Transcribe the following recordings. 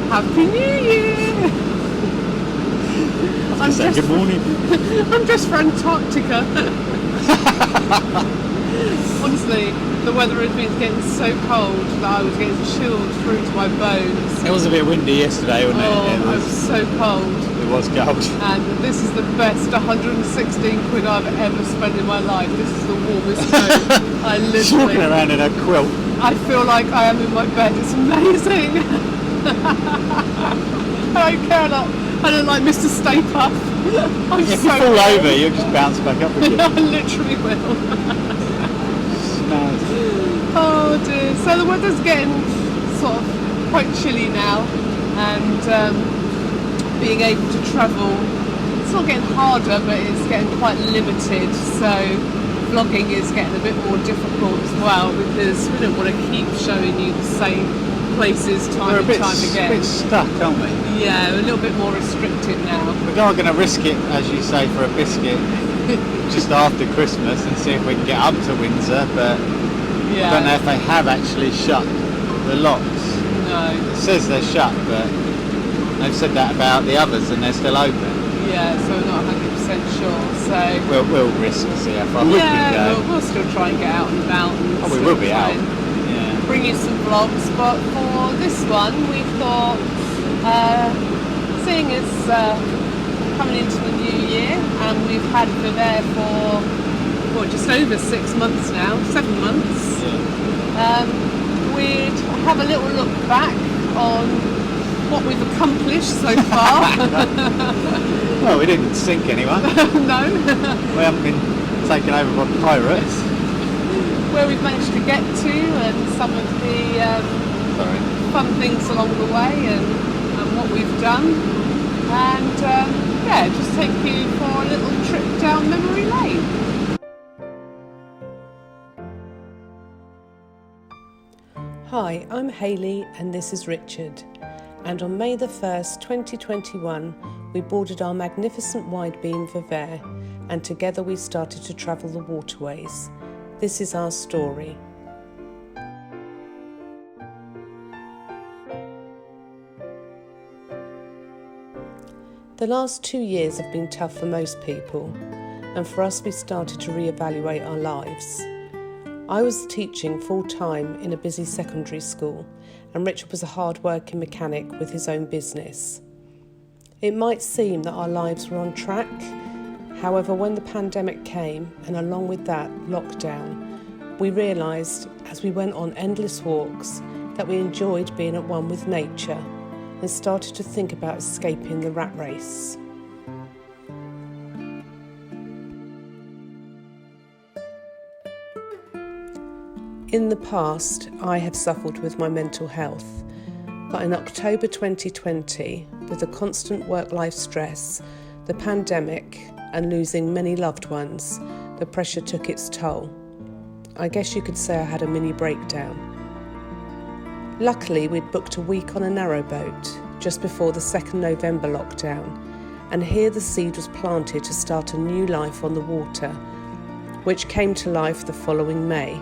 Happy New Year! Good morning. I'm dressed for Antarctica. Honestly, the weather has been getting so cold that I was getting chilled through to my bones. It was a bit windy yesterday, wasn't it? Oh, it was so cold. It was cold. And this is the best 116 quid I've ever spent in my life. This is the warmest boat. I literally... Walking around in a quilt. I feel like I am in my bed. It's amazing. I don't care. I don't like Mr. Stay Puft. If you fall over, you'll just bounce back up again. I literally will. Nice. Oh dear. So the weather's getting sort of quite chilly now, and being able to travel, it's not getting harder, but it's getting quite limited. So vlogging is getting a bit more difficult as well, because we don't want to keep showing you the same places time and time again. We're a bit stuck, aren't we? Yeah, a little bit more restricted now. We're not going to risk it, as you say, for a biscuit just after Christmas and see if we can get up to Windsor, but yeah. I don't know if they have actually shut the locks. No. It says they're shut, but they've said that about the others and they're still open. Yeah, so we're not 100% sure. So we'll risk to see how far we can go. We'll still try and get out and about. And we will be out. Bring you some vlogs, but for this one we thought, seeing as coming into the new year, and we've had Vivere for just over 6 months now, 7 months, we'd have a little look back on what we've accomplished so far. Well, we didn't sink anyone. No. We haven't been taken over by pirates. Where we've managed to get to, and some of the fun things along the way, and what we've done, and just take you for a little trip down memory lane. Hi, I'm Hayley and this is Richard, and on May the 1st, 2021 we boarded our magnificent Widebeam Vivere, and together we started to travel the waterways. This is our story. The last 2 years have been tough for most people, and for us we started to reevaluate our lives. I was teaching full-time in a busy secondary school, and Richard was a hard-working mechanic with his own business. It might seem that our lives were on track. However, when the pandemic came, and along with that, lockdown, we realised as we went on endless walks that we enjoyed being at one with nature and started to think about escaping the rat race. In the past, I have suffered with my mental health, but in October 2020, with the constant work-life stress, the pandemic, and losing many loved ones, the pressure took its toll. I guess you could say I had a mini breakdown. Luckily, we'd booked a week on a narrowboat just before the 2nd November lockdown, and here the seed was planted to start a new life on the water, which came to life the following May.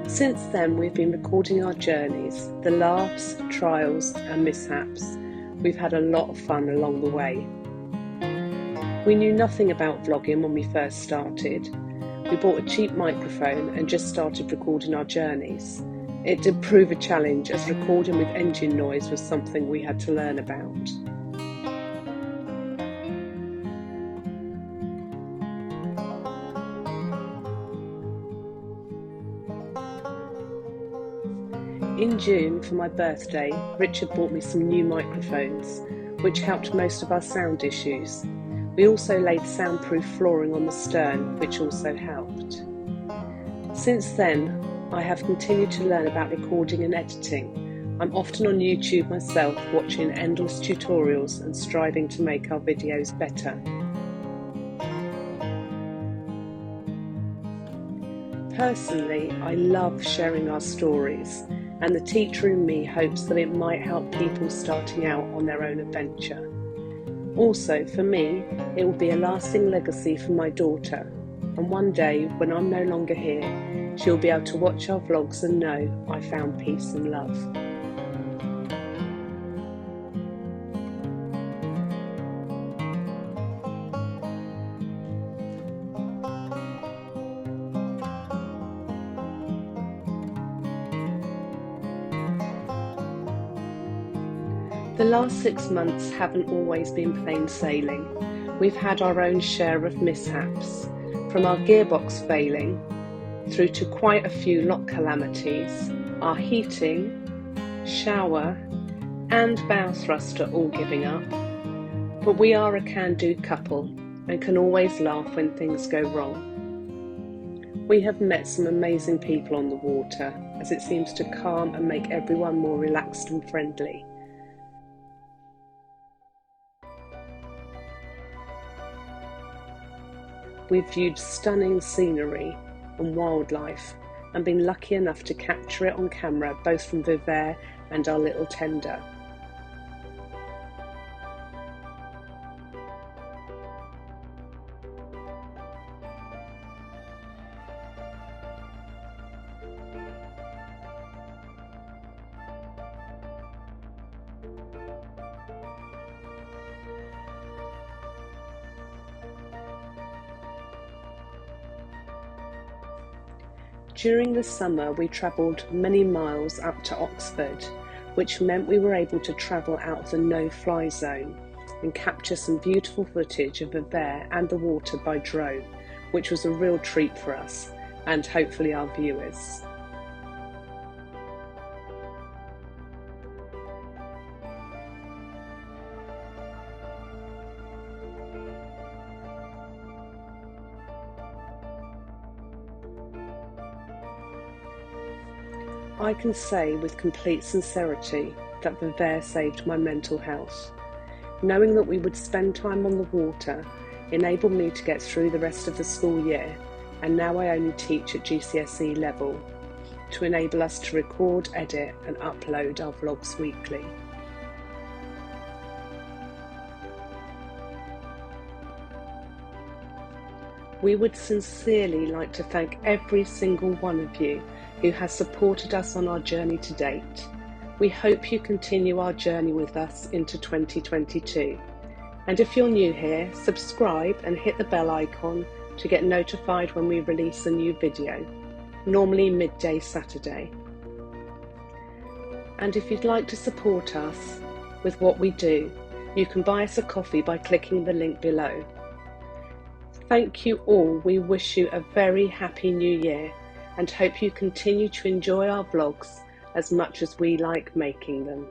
Since then, we've been recording our journeys, the laughs, trials and mishaps. We've had a lot of fun along the way. We knew nothing about vlogging when we first started. We bought a cheap microphone and just started recording our journeys. It did prove a challenge, as recording with engine noise was something we had to learn about. In June, for my birthday, Richard bought me some new microphones, which helped most of our sound issues. We also laid soundproof flooring on the stern, which also helped. Since then, I have continued to learn about recording and editing, I'm often on YouTube myself watching endless tutorials and striving to make our videos better. Personally, I love sharing our stories, and the teacher in me hopes that it might help people starting out on their own adventure. Also, for me, it will be a lasting legacy for my daughter, and one day, when I'm no longer here, she'll be able to watch our vlogs and know I found peace and love. The last 6 months haven't always been plain sailing. We've had our own share of mishaps, from our gearbox failing through to quite a few lock calamities, our heating, shower and bow thruster all giving up. But we are a can-do couple and can always laugh when things go wrong. We have met some amazing people on the water, as it seems to calm and make everyone more relaxed and friendly. We've viewed stunning scenery and wildlife and been lucky enough to capture it on camera, both from Vivere and our little tender. During the summer, we travelled many miles up to Oxford, which meant we were able to travel out of the no-fly zone and capture some beautiful footage of Vivere and the water by drone, which was a real treat for us and hopefully our viewers. I can say with complete sincerity that Vivere saved my mental health. Knowing that we would spend time on the water enabled me to get through the rest of the school year, and now I only teach at GCSE level, to enable us to record, edit and upload our vlogs weekly. We would sincerely like to thank every single one of you who has supported us on our journey to date. We hope you continue our journey with us into 2022. And if you're new here, subscribe and hit the bell icon to get notified when we release a new video, normally midday Saturday. And if you'd like to support us with what we do, you can buy us a coffee by clicking the link below. Thank you all. We wish you a very happy new year and hope you continue to enjoy our vlogs as much as we like making them.